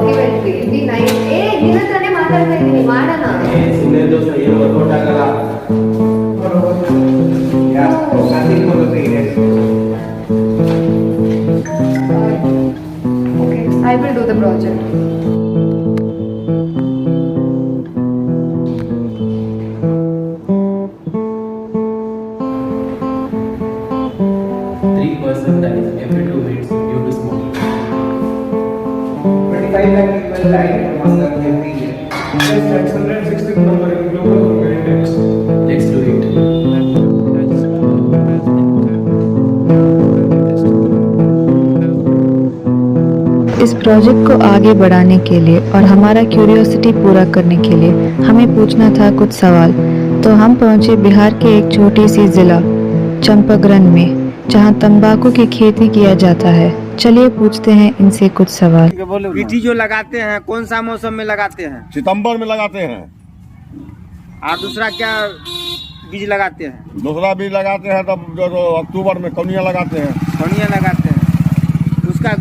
documentary. It'd be nice. Hey, ನಿನ್ನತ್ರನೇ ಮಾತಾಡ್ತಾ ಇದ್ದೀನಿ, ಮಾಡೋಣ. ಸುಮ್ಮನೆ ದೋಸ್ತ ಏನು ವರ್ಕೌಟ್ ಆಗಲ್ಲ. Okay, I will do the project. Every 2 minutes due to smoking. 25 lakh people died among them every year. Yes, that's 160 number in global index. Let's do it. इस project को आगे बढ़ाने के लिए और हमारा क्यूरियोसिटी पूरा करने के लिए हमें पूछना था कुछ सवाल। तो हम पहुंचे बिहार के एक छोटी सी जिला चंपारण में, जहां तंबाकू की खेती किया जाता है। चलिए पूछते हैं इनसे कुछ सवाल। गिट्टी जो लगाते हैं कौन सा मौसम में लगाते हैं? सितंबर में लगाते हैं। और दूसरा क्या बीज लगाते हैं? दूसरा बीज लगाते हैं तब जो अक्टूबर में कौनिया लगाते हैं। कौनिया लगाते हैं, उसका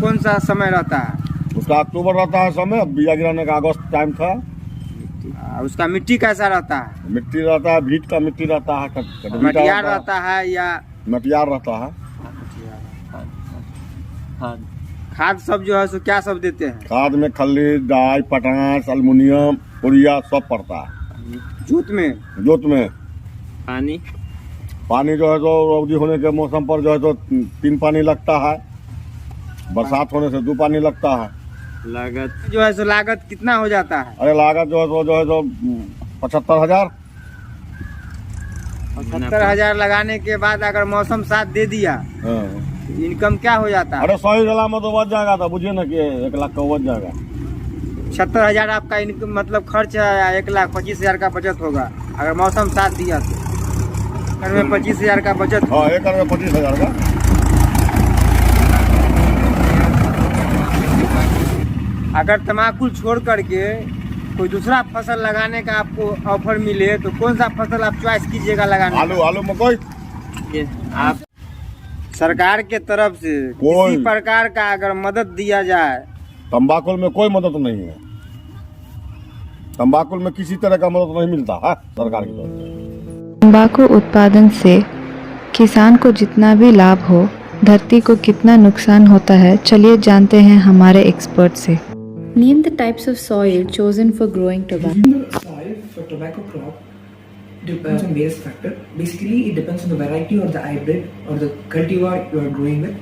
कौन सा समय रहता है? उसका अक्टूबर रहता है समय, बीजा गिराने का अगस्त टाइम था। उसका मिट्टी कैसा रहता है? मिट्टी रहता है, भीट का मिट्टी रहता है, मटियार रहता है या मटियार रहता है। खाद सब जो है सो क्या सब देते हैं? खाद में खल्ली, डाई, पटास, अल्मुनियम, उरिया सब पड़ता है। जोत में पानी जो है तो रौदी होने के मौसम पर जो है तो 3 पानी लगता है, बरसात होने से 2 पानी लगता है। लागत जो है सो लागत कितना हो जाता है? अरे लागत जो है तो 75,000। 75,000 लगाने के बाद अगर मौसम साथ दे दिया, इनकम क्या हो जाता है? अरे 100 जिला में तो बच जाएगा, तो बुझिए ना कि 1 लाख का बच जाएगा। 76,000 आपका इनकम मतलब खर्च है, 1,25,000 का बचत होगा अगर मौसम साथ दिया तो। एकड़ में 25,000 का बचत। हाँ, एकड़ में 25,000 का। अगर तम्बाकू छोड़ करके कोई दूसरा फसल लगाने का आपको ऑफर मिले तो कौन सा फसल आप चॉइस कीजिएगा लगाने? आलू मकई। आप सरकार के तरफ से किसी प्रकार का अगर मदद दिया जाए? तंबाकू में कोई मदद नहीं है। तंबाकू में किसी तरह का मदद नहीं मिलता है सरकार की तरफ से। तंबाकू उत्पादन से किसान को जितना भी लाभ हो, धरती को कितना नुकसान होता है, चलिए जानते हैं हमारे एक्सपर्ट से। Name the types of soil chosen for growing tobacco. The soil for tobacco crop depends on various factors. Basically, it depends on the variety or the hybrid or the cultivar you are growing with.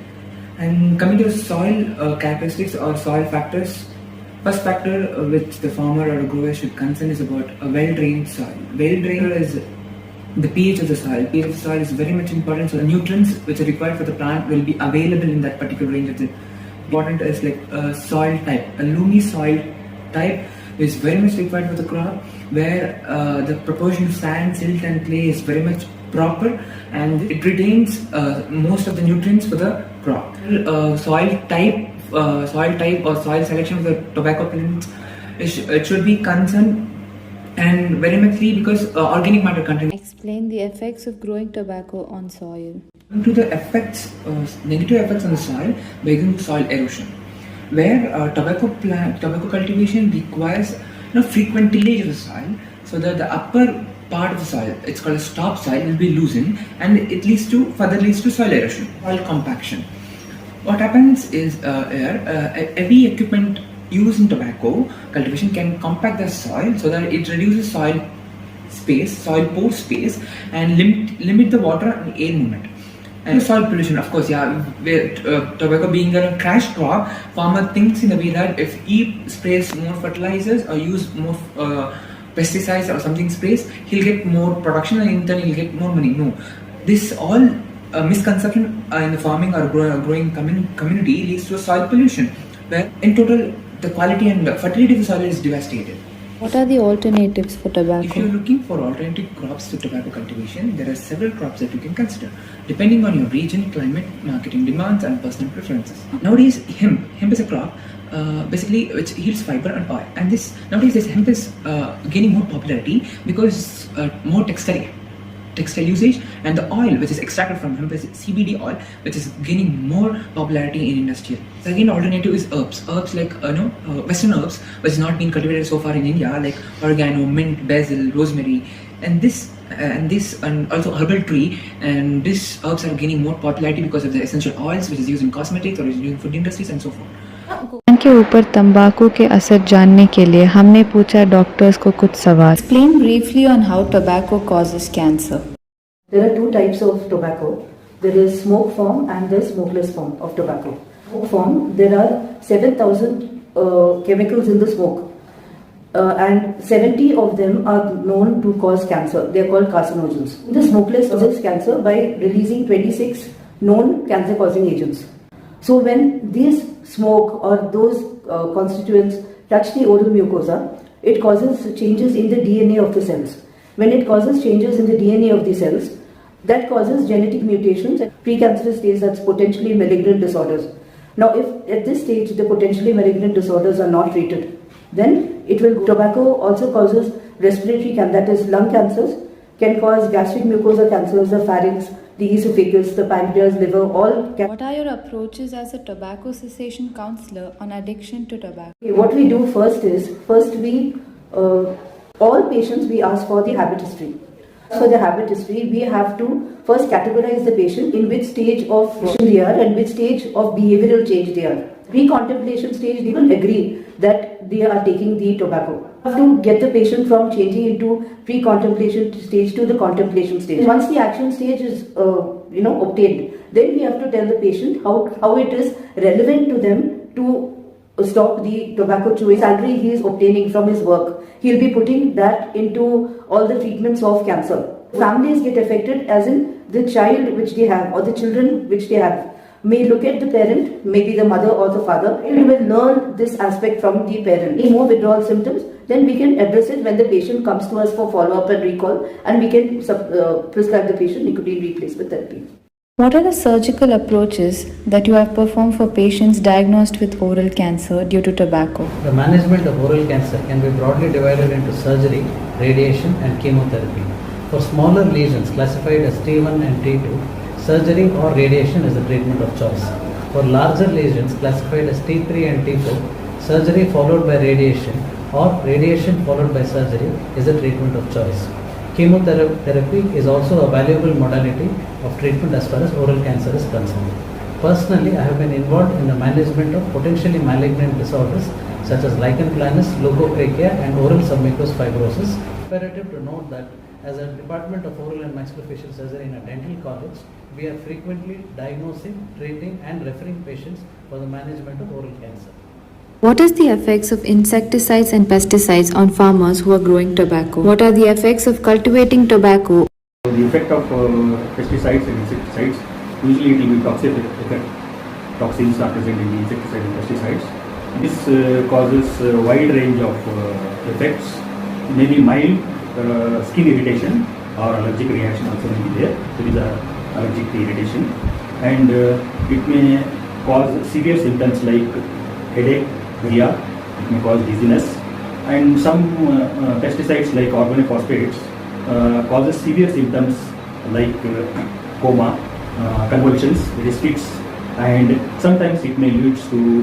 And coming to the soil characteristics or soil factors, first factor which the farmer or the grower should concern is about a well-drained soil. Well-drained is the pH of the soil. pH of the soil is very much important, so the nutrients which are required for the plant will be available in that particular range of the. Important is like soil type. A loamy soil type is very much required for the crop, where the proportion of sand, silt and clay is very much proper and it retains most of the nutrients for the crop. Soil type or soil selection of the tobacco plants, it should be concerned and very much because organic matter content. Explain the effects of growing tobacco on soil. To the effects, negative effects on the soil, beginning soil erosion, where tobacco cultivation requires frequent tillage of the soil, so that the upper part of the soil, it's called a stop soil, will be loosened, and it further leads to soil erosion, soil compaction. What happens is heavy equipment used in tobacco cultivation can compact the soil so that it reduces soil pore space, and limit the water and air movement. And soil pollution, of course, tobacco being a cash crop, farmer thinks in a way that if he sprays more fertilizers or use more pesticides or something sprays, he'll get more production and in turn he'll get more money. No, this all misconception in the farming or growing community leads to soil pollution, where in total the quality and fertility of the soil is devastated. What are the alternatives for tobacco? If you're looking for alternative crops to tobacco cultivation, there are several crops that you can consider, depending on your region, climate, marketing demands, and personal preferences. Nowadays, hemp is a crop basically which yields fiber and oil, and nowadays this hemp is gaining more popularity because more textile textile usage, and the oil which is extracted from hemp is CBD oil, which is gaining more popularity in industrial. Second alternative is herbs like Western herbs, which is not been cultivated so far in India, like oregano, mint, basil, rosemary, and also herbal tree, and these herbs are gaining more popularity because of the essential oils which is used in cosmetics or is used in food industries and so forth. पान के ऊपर तंबाकू के असर जानने के लिए हमने पूछा डॉक्टर्स को कुछ सवाल. Explain briefly on how tobacco causes cancer. There are two types of tobacco. There is smoke form and there is smokeless form of tobacco. Smoke form, there are 7,000 chemicals in the smoke. And 70 of them are known to cause cancer. They are called carcinogens. The smokeless causes cancer by releasing 26 known cancer-causing agents. So when these smoke or those constituents touch the oral mucosa, it causes changes in the DNA of the cells. When it causes changes in the DNA of the cells, that causes genetic mutations at precancerous stage, that's potentially malignant disorders. Now, if at this stage the potentially malignant disorders are not treated, then tobacco also causes respiratory cancer, that is lung cancers, can cause gastric mucosa cancers, the pharynx, the esophagus, the pancreas, liver, all can. What are your approaches as a tobacco cessation counselor on addiction to tobacco? What we do first we all patients we ask for the habit history. For the habit history, we have to first categorize the patient in which stage of addiction they are and which stage of behavioral change they are. Pre-contemplation stage, they will agree that they are taking the tobacco. We have to get the patient from changing into pre-contemplation stage to the contemplation stage. Once the action stage is obtained, then we have to tell the patient how it is relevant to them to stop the tobacco chewing. Salary he is obtaining from his work, he'll be putting that into all the treatments of cancer. Families get affected, as in the child which they have or the children which they have may look at the parent, maybe the mother or the father, and we will learn this aspect from the parent. Any more withdrawal symptoms, then we can address it when the patient comes to us for follow-up and recall, and we can prescribe the patient nicotine replacement therapy. What are the surgical approaches that you have performed for patients diagnosed with oral cancer due to tobacco? The management of oral cancer can be broadly divided into surgery, radiation and chemotherapy. For smaller lesions classified as T1 and T2, surgery or radiation is the treatment of choice. For larger lesions classified as T3 and T4, surgery followed by radiation or radiation followed by surgery is the treatment of choice. Chemotherapy is also a valuable modality of treatment as far as oral cancer is concerned. Personally, I have been involved in the management of potentially malignant disorders such as lichen planus, leukoplakia and oral submucous fibrosis. Imperative to note that as a Department of Oral and Maxillofacial Surgery in a dental college, we are frequently diagnosing, treating and referring patients for the management of oral cancer. What is the effects of insecticides and pesticides on farmers who are growing tobacco? What are the effects of cultivating tobacco? The effect of pesticides and insecticides, usually it will be toxic effect. Toxins are present in the insecticides and pesticides. This causes a wide range of effects, maybe mild skin irritation or allergic reaction also may be there. There is a allergic irritation, and it may cause severe symptoms like headache, diarrhea, it may cause dizziness, and some pesticides like organophosphates causes severe symptoms like coma, convulsions, that is fits, and sometimes it may lead to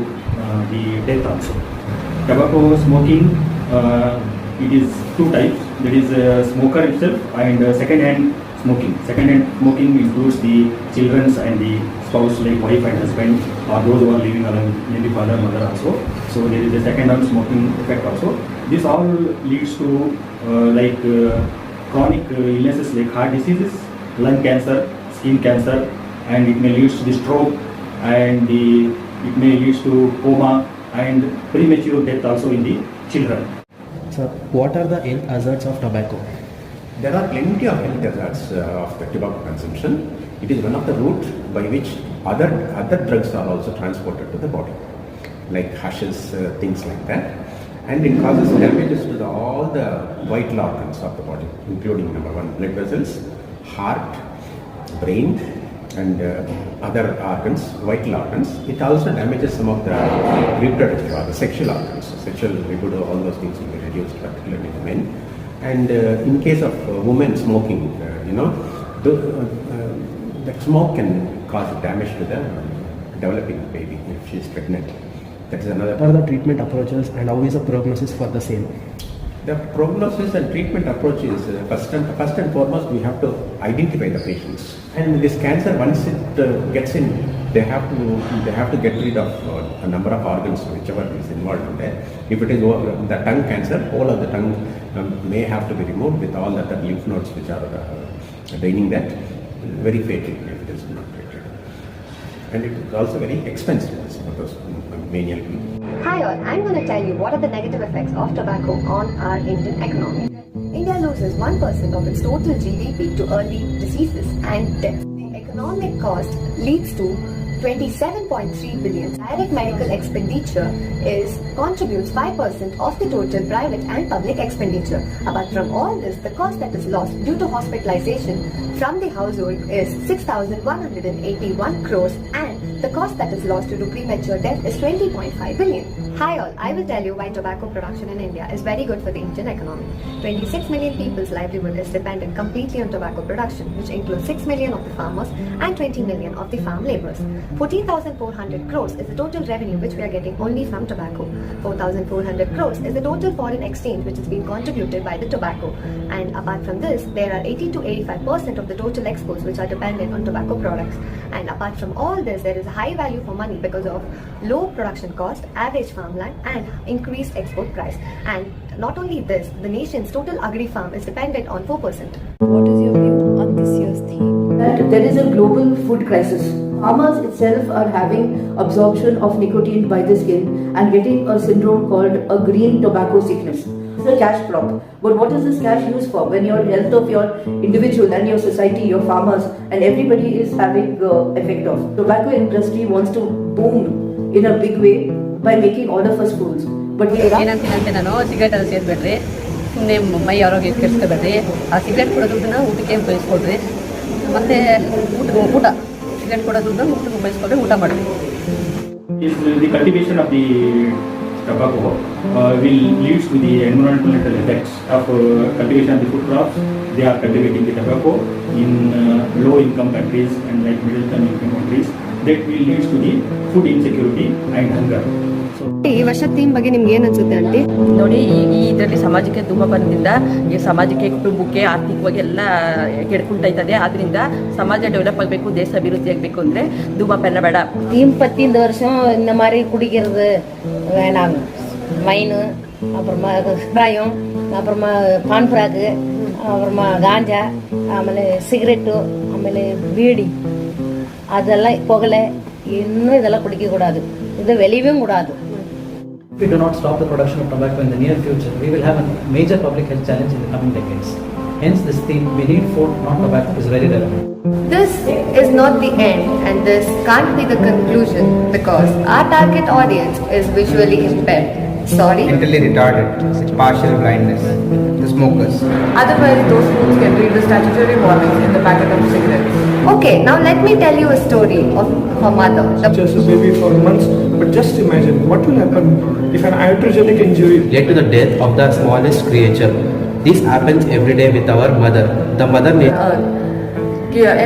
the death also. Tobacco smoking, it is two types, that is smoker itself and second-hand smoking. Second-hand smoking includes the children and the spouse like wife and husband, or those who are living alone, maybe father, mother also. So there is a second-hand smoking effect also. This all leads to chronic illnesses like heart diseases, lung cancer, skin cancer, and it may lead to the stroke, and it may lead to coma and premature death also in the children. So, what are the health hazards of tobacco? There are plenty of health hazards of the tobacco consumption. It is one of the routes by which other drugs are also transported to the body, like hashes, things like that. And it causes damages to all the vital organs of the body, including number one, blood vessels, heart, brain, and other organs, vital organs. It also damages some of the reproductive or the sexual organs, sexual libido, all those things will be reduced, particularly in men. And in case of women smoking, the smoke can cause damage to the developing baby if she is pregnant. That is another. What are the treatment approaches and how is the prognosis for the same? The prognosis and treatment approach is first and foremost we have to identify the patients. And this cancer, once it gets in, they have to get rid of a number of organs whichever is involved in there. If it is the tongue cancer, whole of the tongue may have to be removed with all the lymph nodes which are draining that. Very fatal if it is not treated. And it is also very expensive for those menial people. Hi all, I'm going to tell you what are the negative effects of tobacco on our Indian economy. India loses 1% of its total GDP to early diseases and death. The economic cost leads to 27.3 billion. Direct medical expenditure contributes 5% of the total private and public expenditure. Apart from all this, the cost that is lost due to hospitalization from the household is 6,181 crores and the cost that is lost due to premature death is 20.5 billion. Hi all, I will tell you why tobacco production in India is very good for the Indian economy. 26 million people's livelihood is dependent completely on tobacco production, which includes 6 million of the farmers and 20 million of the farm laborers. 14,400 crores is the total revenue which we are getting only from tobacco. 4,400 crores is the total foreign exchange which is being contributed by the tobacco. And apart from this, there are 80 to 85% of the total exports which are dependent on tobacco products. And apart from all this, there is a high value for money because of low production cost, average farmland and increased export price. And not only this, the nation's total agri farm is dependent on 4%. What is your view on this year's theme? That there is a global food crisis. Farmers itself are having absorption of nicotine by the skin and getting a syndrome called a green tobacco sickness. It's a cash crop. But what is this cash used for? When your health of your individual and your society, your farmers and everybody is having effect of. Tobacco industry wants to boom in a big way by making all of us fools. But we ಏನಂತೀನಂತೆ ನಾನು cigarette ಅದು ಸೇರಿಸ್ಬೇಡ್ರಿ, ಸುಮ್ಮನೆ ಮೈ ಆರೋಗ್ಯ ಕೆಡಿಸ್ಕೋಬೇಡ್ರಿ. ಆ cigarette ಕೊಡೋ ದುಡ್ಡನ್ನ ಊಟಕ್ಕೆ ಉಪಯೋಗಿಸ್ಕೊಡ್ರಿ, ಮತ್ತು ಊಟ ಸಿಗರೇಟ್ ಕೊಡೋ ದುಡ್ಡನ್ನ ಊಟಕ್ಕೆ ಉಪಯೋಗಿಸ್ಕೊಡ್ರಿ, ಊಟ ಮಾಡಿರಿ. The cultivation of the tobacco will lead to the environmental effects of cultivation of the food crops. They are cultivating the tobacco in low income countries and like middle income countries. That will lead to the food insecurity and hunger. ಈ ವರ್ಷದ theme ಬಗ್ಗೆ ನಿಮ್ಗೆ ಏನು ಅನ್ಸುತ್ತೆ aunty? ನೋಡಿ, ಈ ಇದರಲ್ಲಿ ಸಮಾಜಕ್ಕೆ ಧೂಮಪಾನದಿಂದ ಈ ಸಮಾಜಕ್ಕೆ ಕುಟುಂಬಕ್ಕೆ ಆರ್ಥಿಕವಾಗಿ ಎಲ್ಲ ಕೆಡ್ಕೊಂಡೈತದೆ. ಆದ್ದರಿಂದ ಸಮಾಜ ಡೆವಲಪ್ ಆಗಬೇಕು, ದೇಶ ಅಭಿವೃದ್ಧಿ ಆಗಬೇಕು ಅಂದರೆ ಧೂಮಪಾನ ಬೇಡ. தீம் பற்றி இந்த வருஷம் இந்த மாதிரி குடிக்கிறது வேணாங்க. மைனு, அப்புறமா சாராயம், அப்புறமா பான் ஃப்ராக்கு, அப்புறமா ಗಾಂಜಾ, ಆಮೇಲೆ ಸಿಗರೆಟ್ಟು, ಆಮೇಲೆ ಬೀಡಿ, ಅದೆಲ್ಲ புகலை இன்னும் இதெல்லாம் குடிக்கக்கூடாது. இது வெளியவும் கூடாது. If we do not stop the production of tobacco in the near future, we will have a major public health challenge in the coming decades. Hence, this theme, we need food, not tobacco, is very relevant. This is not the end and this can't be the conclusion because our target audience is visually impaired. Sorry? Mentally retarded, partial blindness, the smokers. Otherwise, those fools can read the statutory warnings in the packet of cigarettes. Okay, now let me tell you a story of her mother. Just a baby for months, but just imagine what will happen if an iatrogenic injury led to the death of the smallest creature. This happens every day with our mother. The mother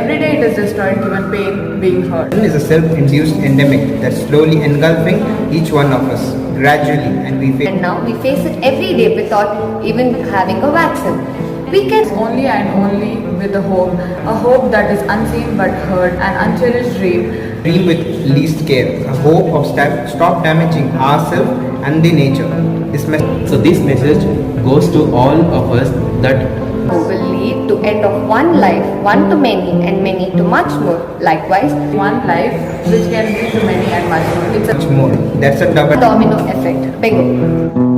every day it is destroyed given pain being hurt. It is a self-induced endemic that's slowly engulfing each one of us gradually, and now we face it every day without even having a vaccine. We can only and only with a hope that is unseen but heard, an uncherished dream with least care, a hope of stop damaging ourselves and the nature. So this message goes to all of us that will lead to end of one life, one to many and many to much more. Likewise, one life which can lead to many and much more. It's much more. That's a double domino effect. Bingo.